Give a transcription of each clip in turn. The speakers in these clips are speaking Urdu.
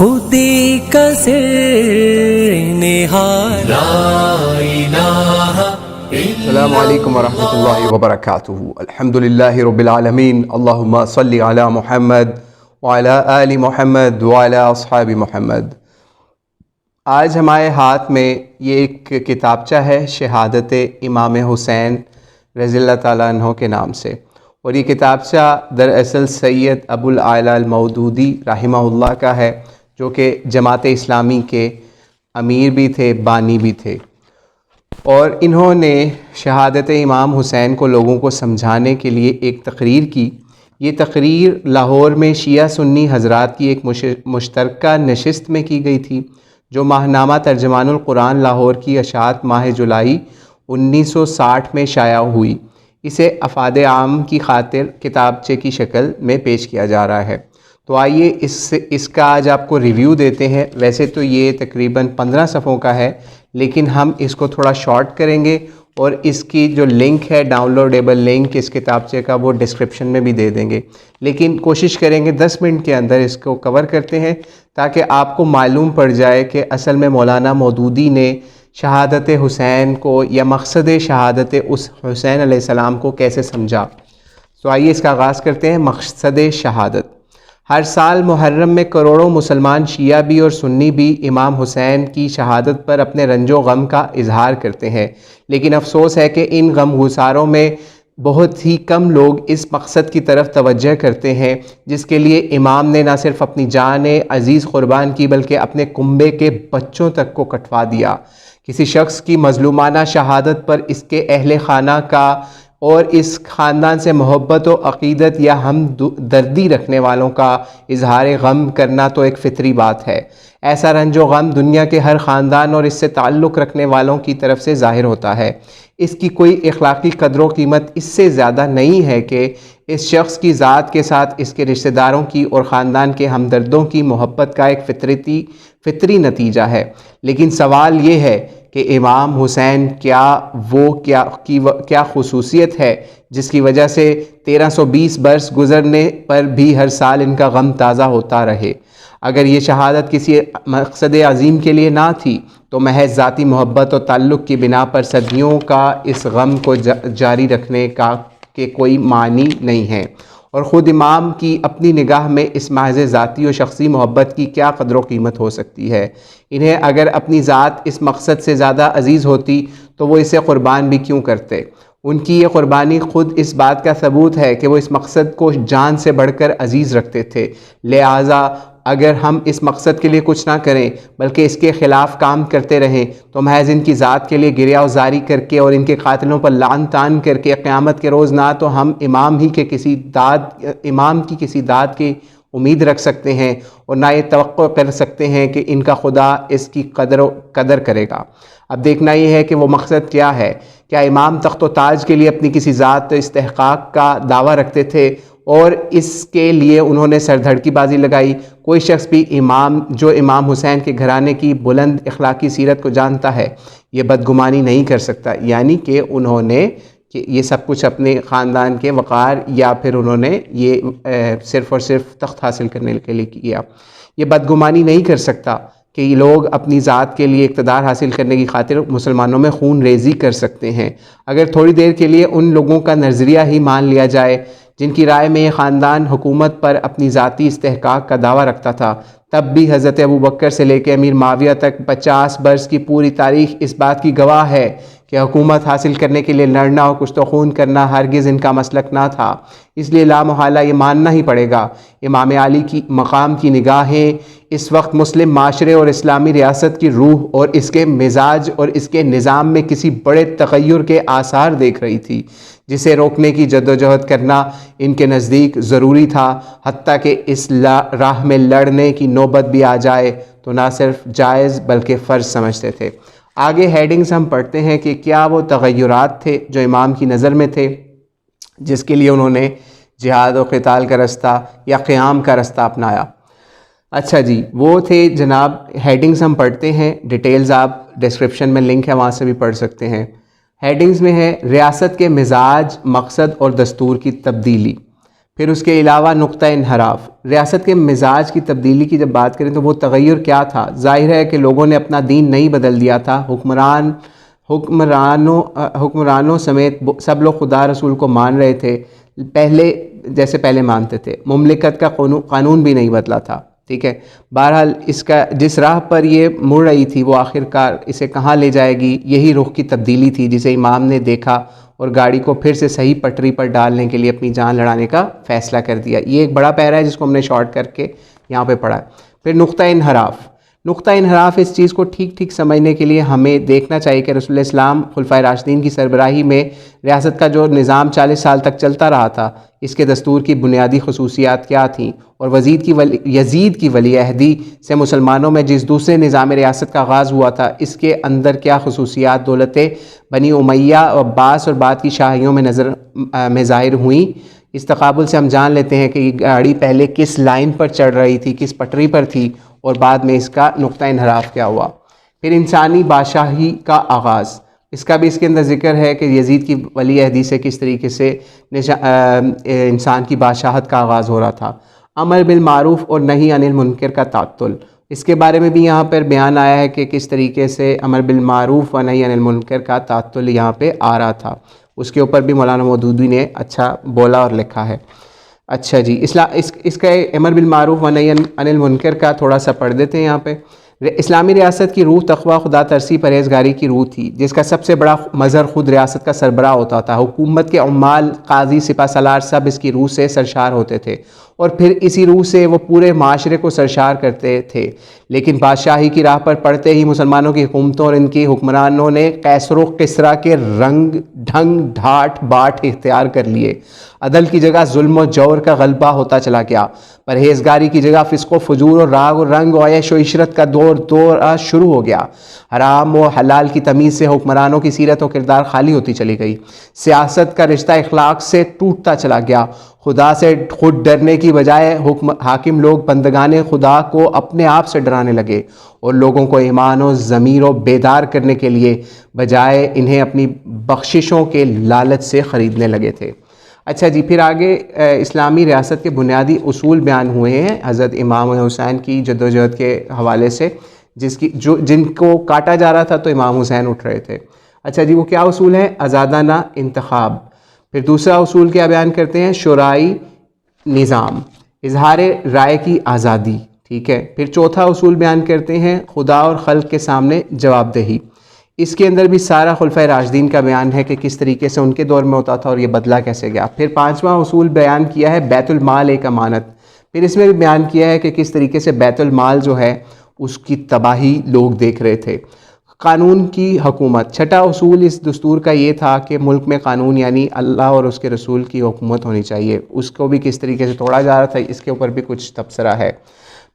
خودی کا نہار لا الہ السلام علیکم ورحمۃ اللہ وبرکاتہ۔ الحمدللہ رب العالمین، اللہم صلی علی محمد وعلی آل محمد وعلی اصحاب محمد۔ آج ہمارے ہاتھ میں یہ ایک کتابچہ ہے شہادت امام حسین رضی اللہ تعالیٰ عنہ کے نام سے، اور یہ کتابچہ دراصل سید ابو الاعلیٰ المودودی رحمہ اللہ کا ہے، جو کہ جماعت اسلامی کے امیر بھی تھے، بانی بھی تھے، اور انہوں نے شہادت امام حسین کو لوگوں کو سمجھانے کے لیے ایک تقریر کی۔ یہ تقریر لاہور میں شیعہ سنی حضرات کی ایک مشترکہ نشست میں کی گئی تھی، جو ماہنامہ ترجمان القرآن لاہور کی اشاعت ماہ جولائی 1960 میں شائع ہوئی۔ اسے افاد عام کی خاطر کتابچے کی شکل میں پیش کیا جا رہا ہے۔ تو آئیے اس کا آج آپ کو ریویو دیتے ہیں۔ ویسے تو یہ تقریباً 15 صفحوں کا ہے، لیکن ہم اس کو تھوڑا شارٹ کریں گے، اور اس کی جو لنک ہے، ڈاؤن لوڈیبل لنک اس کتابچے کا، وہ ڈسکرپشن میں بھی دے دیں گے، لیکن کوشش کریں گے 10 منٹ کے اندر اس کو کور کرتے ہیں، تاکہ آپ کو معلوم پڑ جائے کہ اصل میں مولانا مودودی نے شہادت حسین کو یا مقصد شہادت اس حسین علیہ السلام کو کیسے سمجھا۔ تو آئیے اس کا آغاز کرتے ہیں۔ مقصد شہادت۔ ہر سال محرم میں کروڑوں مسلمان شیعہ بھی اور سنی بھی امام حسین کی شہادت پر اپنے رنج و غم کا اظہار کرتے ہیں، لیکن افسوس ہے کہ ان غم گساروں میں بہت ہی کم لوگ اس مقصد کی طرف توجہ کرتے ہیں جس کے لیے امام نے نہ صرف اپنی جان عزیز قربان کی، بلکہ اپنے کنبے کے بچوں تک کو کٹوا دیا۔ کسی شخص کی مظلومانہ شہادت پر اس کے اہل خانہ کا اور اس خاندان سے محبت و عقیدت یا ہمدردی رکھنے والوں کا اظہار غم کرنا تو ایک فطری بات ہے۔ ایسا رنج و غم دنیا کے ہر خاندان اور اس سے تعلق رکھنے والوں کی طرف سے ظاہر ہوتا ہے۔ اس کی کوئی اخلاقی قدر و قیمت اس سے زیادہ نہیں ہے کہ اس شخص کی ذات کے ساتھ اس کے رشتہ داروں کی اور خاندان کے ہمدردوں کی محبت کا ایک فطری نتیجہ ہے۔ لیکن سوال یہ ہے کہ امام حسین کیا خصوصیت ہے جس کی وجہ سے 1320 برس گزرنے پر بھی ہر سال ان کا غم تازہ ہوتا رہے؟ اگر یہ شہادت کسی مقصد عظیم کے لیے نہ تھی تو محض ذاتی محبت اور تعلق کی بنا پر صدیوں کا اس غم کو جاری رکھنے کا کوئی معنی نہیں ہے، اور خود امام کی اپنی نگاہ میں اس محض ذاتی و شخصی محبت کی کیا قدر و قیمت ہو سکتی ہے؟ انہیں اگر اپنی ذات اس مقصد سے زیادہ عزیز ہوتی تو وہ اسے قربان بھی کیوں کرتے؟ ان کی یہ قربانی خود اس بات کا ثبوت ہے کہ وہ اس مقصد کو جان سے بڑھ کر عزیز رکھتے تھے۔ لہٰذا اگر ہم اس مقصد کے لیے کچھ نہ کریں بلکہ اس کے خلاف کام کرتے رہیں تو محض ان کی ذات کے لیے گریہ وزاری کر کے اور ان کے قاتلوں پر لعن طعن کر کے قیامت کے روز نہ تو ہم امام کی کسی داد کی امید رکھ سکتے ہیں، اور نہ یہ توقع کر سکتے ہیں کہ ان کا خدا اس کی قدر کرے گا۔ اب دیکھنا یہ ہے کہ وہ مقصد کیا ہے۔ کیا امام تخت و تاج کے لیے اپنی کسی ذات استحقاق کا دعویٰ رکھتے تھے اور اس کے لیے انہوں نے سر دھڑکی بازی لگائی؟ کوئی شخص بھی جو امام حسین کے گھرانے کی بلند اخلاقی سیرت کو جانتا ہے یہ بدگمانی نہیں کر سکتا، یعنی کہ انہوں نے یہ سب کچھ اپنے خاندان کے وقار یا پھر انہوں نے یہ صرف اور صرف تخت حاصل کرنے کے لیے کیا۔ یہ بدگمانی نہیں کر سکتا کہ یہ لوگ اپنی ذات کے لیے اقتدار حاصل کرنے کی خاطر مسلمانوں میں خون ریزی کر سکتے ہیں۔ اگر تھوڑی دیر کے لیے ان لوگوں کا نظریہ ہی مان لیا جائے جن کی رائے میں یہ خاندان حکومت پر اپنی ذاتی استحقاق کا دعویٰ رکھتا تھا، تب بھی حضرت ابوبکر سے لے کے امیر معاویہ تک 50 برس کی پوری تاریخ اس بات کی گواہ ہے کہ حکومت حاصل کرنے کے لیے لڑنا اور کچھ تو خون کرنا ہرگز ان کا مسلک نہ تھا۔ اس لیے لامحالہ یہ ماننا ہی پڑے گا۔ امام علی کی مقام کی نگاہیں اس وقت مسلم معاشرے اور اسلامی ریاست کی روح اور اس کے مزاج اور اس کے نظام میں کسی بڑے تغیر کے آثار دیکھ رہی تھی، جسے روکنے کی جدوجہد کرنا ان کے نزدیک ضروری تھا۔ حتیٰ کہ اس راہ میں لڑنے کی نوبت بھی آ جائے تو نہ صرف جائز بلکہ فرض سمجھتے تھے۔ آگے ہیڈنگز ہم پڑھتے ہیں کہ کیا وہ تغیرات تھے جو امام کی نظر میں تھے جس کے لیے انہوں نے جہاد و قتال کا رستہ یا قیام کا رستہ اپنایا۔ اچھا جی، وہ تھے جناب، ہیڈنگز ہم پڑھتے ہیں، ڈیٹیلز آپ ڈسکرپشن میں لنک ہے وہاں سے بھی پڑھ سکتے ہیں۔ ہیڈنگز میں ہے ریاست کے مزاج، مقصد اور دستور کی تبدیلی۔ پھر اس کے علاوہ نقطہ انحراف، ریاست کے مزاج کی تبدیلی کی جب بات کریں تو وہ تغیر کیا تھا؟ ظاہر ہے کہ لوگوں نے اپنا دین نہیں بدل دیا تھا، حکمرانوں سمیت سب لوگ خدا رسول کو مان رہے تھے پہلے مانتے تھے، مملکت کا قانون بھی نہیں بدلا تھا، ٹھیک ہے۔ بہرحال اس کا جس راہ پر یہ مڑ رہی تھی وہ آخرکار اسے کہاں لے جائے گی، یہی رخ کی تبدیلی تھی جسے امام نے دیکھا اور گاڑی کو پھر سے صحیح پٹری پر ڈالنے کے لیے اپنی جان لڑانے کا فیصلہ کر دیا۔ یہ ایک بڑا پیرا ہے جس کو ہم نے شارٹ کر کے یہاں پہ پڑھا ہے۔ پھر نقطہ انحراف اس چیز کو ٹھیک سمجھنے کے لیے ہمیں دیکھنا چاہیے کہ رسول اسلام خلفائے راشدین کی سربراہی میں ریاست کا جو نظام 40 سال تک چلتا رہا تھا، اس کے دستور کی بنیادی خصوصیات کیا تھیں، اور یزید کی ولی عہدی سے مسلمانوں میں جس دوسرے نظام ریاست کا آغاز ہوا تھا، اس کے اندر کیا خصوصیات دولت بنی امیہ اور عباس اور بعد کی شاہیوں میں ظاہر ہوئیں۔ اس تقابل سے ہم جان لیتے ہیں کہ یہ گاڑی پہلے کس لائن پر چڑھ رہی تھی، کس پٹری پر تھی، اور بعد میں اس کا نقطہ انحراف کیا ہوا۔ پھر انسانی بادشاہی کا آغاز، اس کا بھی اس کے اندر ذکر ہے کہ یزید کی ولی عہدی سے کس طریقے سے انسان کی بادشاہت کا آغاز ہو رہا تھا۔ امر بالمعروف اور نہی عن المنکر کا تعطل، اس کے بارے میں بھی یہاں پر بیان آیا ہے کہ کس طریقے سے امر بالمعروف و نہی عن المنکر کا تعطل یہاں پہ آ رہا تھا، اس کے اوپر بھی مولانا مودودی نے اچھا بولا اور لکھا ہے۔ اچھا جی، اس کا امر بالمعروف و نہی عن المنکر کا تھوڑا سا پڑھ دیتے ہیں یہاں پہ۔ اسلامی ریاست کی روح تقوی، خدا ترسی، پرہیزگاری کی روح تھی، جس کا سب سے بڑا مظہر خود ریاست کا سربراہ ہوتا تھا۔ حکومت کے عمال، قاضی، سپہ سالار سب اس کی روح سے سرشار ہوتے تھے، اور پھر اسی روح سے وہ پورے معاشرے کو سرشار کرتے تھے۔ لیکن بادشاہی کی راہ پر پڑتے ہی مسلمانوں کی حکومتوں اور ان کی حکمرانوں نے قیصر و کسریٰ کے رنگ ڈھنگ ڈھاٹ باٹ اختیار کر لیے۔ عدل کی جگہ ظلم و جور کا غلبہ ہوتا چلا گیا، پرہیزگاری کی جگہ فسق و فجور اور راگ و رنگ و عیش و عشرت کا دور شروع ہو گیا۔ حرام و حلال کی تمیز سے حکمرانوں کی سیرت و کردار خالی ہوتی چلی گئی، سیاست کا رشتہ اخلاق سے ٹوٹتا چلا گیا۔ خدا سے خود ڈرنے کی بجائے حاکم لوگ بندگان خدا کو اپنے آپ سے ڈرانے لگے، اور لوگوں کو ایمان و ضمیر و بیدار کرنے کے لیے بجائے انہیں اپنی بخششوں کے لالچ سے خریدنے لگے تھے۔ اچھا جی، پھر آگے اسلامی ریاست کے بنیادی اصول بیان ہوئے ہیں حضرت امام حسین کی جدوجہد کے حوالے سے، جن کو کاٹا جا رہا تھا تو امام حسین اٹھ رہے تھے۔ اچھا جی، وہ کیا اصول ہیں؟ آزادانہ انتخاب۔ پھر دوسرا اصول کیا بیان کرتے ہیں؟ شورائی نظام، اظہار رائے کی آزادی، ٹھیک ہے۔ پھر چوتھا اصول بیان کرتے ہیں خدا اور خلق کے سامنے جواب دہی۔ اس کے اندر بھی سارا خلفۂ راشدین کا بیان ہے کہ کس طریقے سے ان کے دور میں ہوتا تھا اور یہ بدلا کیسے گیا۔ پھر پانچواں اصول بیان کیا ہے بیت المال ایک امانت، پھر اس میں بھی بیان کیا ہے کہ کس طریقے سے بیت المال جو ہے اس کی تباہی لوگ دیکھ رہے تھے۔ قانون کی حکومت، چھٹا اصول اس دستور کا یہ تھا کہ ملک میں قانون یعنی اللہ اور اس کے رسول کی حکومت ہونی چاہیے، اس کو بھی کس طریقے سے توڑا جا رہا تھا، اس کے اوپر بھی کچھ تبصرہ ہے۔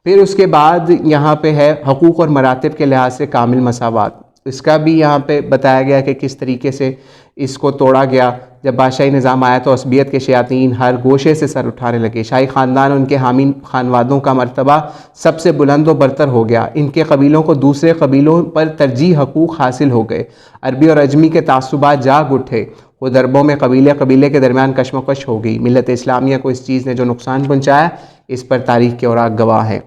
پھر اس کے بعد یہاں پہ ہے حقوق اور مراتب کے لحاظ سے کامل مساوات، اس کا بھی یہاں پہ بتایا گیا کہ کس طریقے سے اس کو توڑا گیا۔ جب بادشاہی نظام آیا تو عصبیت کے شیاطین ہر گوشے سے سر اٹھانے لگے، شاہی خاندان اور ان کے حامی خانوادوں کا مرتبہ سب سے بلند و برتر ہو گیا، ان کے قبیلوں کو دوسرے قبیلوں پر ترجیح حقوق حاصل ہو گئے، عربی اور عجمی کے تعصبات جاگ اٹھے، خود عربوں میں قبیلے کے درمیان کشمکش ہو گئی۔ ملت اسلامیہ کو اس چیز نے جو نقصان پہنچایا اس پر تاریخ کے اوراق گواہ ہیں۔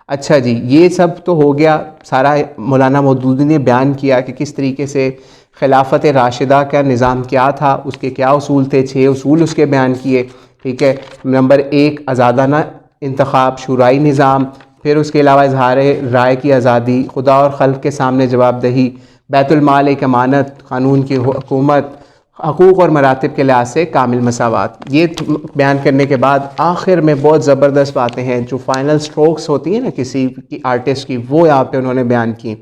اچھا جی، یہ سب تو ہو گیا، سارا مولانا مودودی نے بیان کیا کہ کس طریقے سے خلافت راشدہ کا نظام کیا تھا، اس کے کیا اصول تھے، 6 اصول اس کے بیان کیے، ٹھیک ہے۔ نمبر 1 آزادانہ انتخاب، شورائی نظام، پھر اس کے علاوہ اظہار رائے کی آزادی، خدا اور خلق کے سامنے جواب دہی، بیت المال ایک امانت، قانون کی حکومت، حقوق اور مراتب کے لحاظ سے کامل مساوات۔ یہ بیان کرنے کے بعد آخر میں بہت زبردست باتیں ہیں جو فائنل سٹروکس ہوتی ہیں نا کسی کی آرٹسٹ کی، وہ یہاں پہ انہوں نے بیان کی۔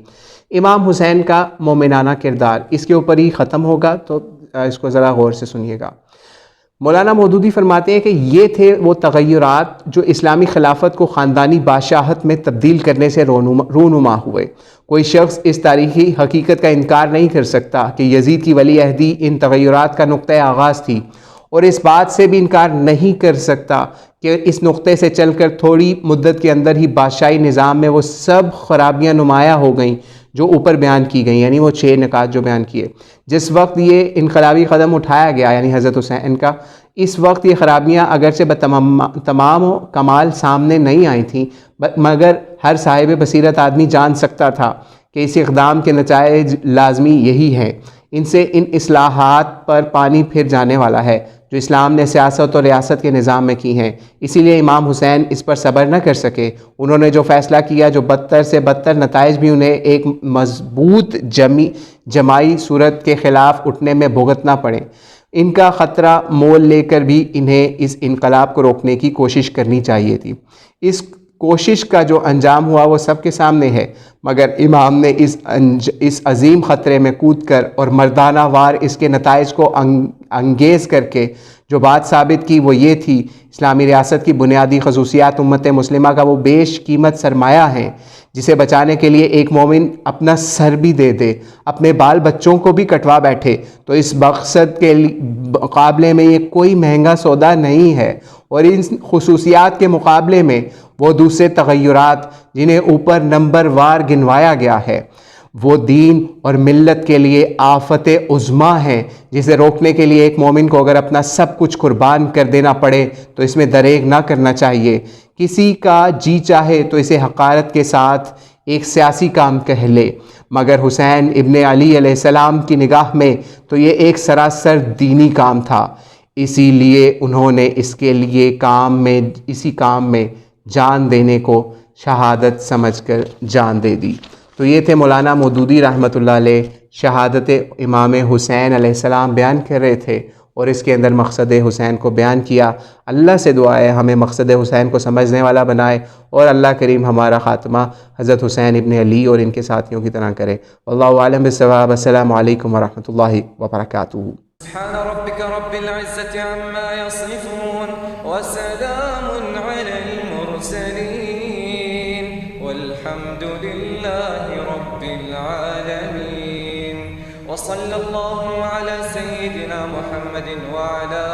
امام حسین کا مومنانہ کردار، اس کے اوپر ہی ختم ہوگا تو اس کو ذرا غور سے سنیے گا۔ مولانا مودودی فرماتے ہیں کہ یہ تھے وہ تغیرات جو اسلامی خلافت کو خاندانی بادشاہت میں تبدیل کرنے سے رونما ہوئے۔ کوئی شخص اس تاریخی حقیقت کا انکار نہیں کر سکتا کہ یزید کی ولی عہدی ان تغیرات کا نقطۂ آغاز تھی، اور اس بات سے بھی انکار نہیں کر سکتا کہ اس نقطے سے چل کر تھوڑی مدت کے اندر ہی بادشاہی نظام میں وہ سب خرابیاں نمایاں ہو گئیں جو اوپر بیان کی گئیں، یعنی وہ 6 نکات جو بیان کیے۔ جس وقت یہ انقلابی قدم اٹھایا گیا یعنی حضرت حسین کا، اس وقت یہ خرابیاں اگرچہ تمام و کمال سامنے نہیں آئی تھیں، مگر ہر صاحب بصیرت آدمی جان سکتا تھا کہ اس اقدام کے نتائج لازمی یہی ہیں۔ ان سے ان اصلاحات پر پانی پھر جانے والا ہے جو اسلام نے سیاست اور ریاست کے نظام میں کی ہیں۔ اسی لیے امام حسین اس پر صبر نہ کر سکے۔ انہوں نے جو فیصلہ کیا، جو بدتر سے بدتر نتائج بھی انہیں ایک مضبوط جماعی صورت کے خلاف اٹھنے میں بھگتنا پڑے، ان کا خطرہ مول لے کر بھی انہیں اس انقلاب کو روکنے کی کوشش کرنی چاہیے تھی۔ اس کوشش کا جو انجام ہوا وہ سب کے سامنے ہے، مگر امام نے اس عظیم خطرے میں کود کر اور مردانہ وار اس کے نتائج کو انگیز کر کے جو بات ثابت کی وہ یہ تھی، اسلامی ریاست کی بنیادی خصوصیات امت مسلمہ کا وہ بیش قیمت سرمایہ ہیں جسے بچانے کے لیے ایک مومن اپنا سر بھی دے دے، اپنے بال بچوں کو بھی کٹوا بیٹھے تو اس مقصد کے مقابلے میں یہ کوئی مہنگا سودا نہیں ہے۔ اور ان خصوصیات کے مقابلے میں وہ دوسرے تغیرات جنہیں اوپر نمبر وار گنوایا گیا ہے، وہ دین اور ملت کے لیے آفت عظمیٰ ہیں جسے روکنے کے لیے ایک مومن کو اگر اپنا سب کچھ قربان کر دینا پڑے تو اس میں دریغ نہ کرنا چاہیے۔ کسی کا جی چاہے تو اسے حقارت کے ساتھ ایک سیاسی کام کہہ لے، مگر حسین ابن علی علیہ السلام کی نگاہ میں تو یہ ایک سراسر دینی کام تھا، اسی لیے انہوں نے اسی کام میں جان دینے کو شہادت سمجھ کر جان دے دی۔ تو یہ تھے مولانا مودودی رحمۃ اللہ علیہ، شہادت امام حسین علیہ السلام بیان کر رہے تھے اور اس کے اندر مقصد حسین کو بیان کیا۔ اللہ سے دعا ہے ہمیں مقصد حسین کو سمجھنے والا بنائے اور اللہ کریم ہمارا خاتمہ حضرت حسین ابن علی اور ان کے ساتھیوں کی طرح کرے۔ واللہ اعلم بالصواب۔ السلام علیکم ورحمۃ اللہ وبرکاتہ۔ سبحان ربك رب العزة عما يصفون وسلام على المرسلين والحمد لله رب العالمين وصلى الله على سيدنا محمد وعلى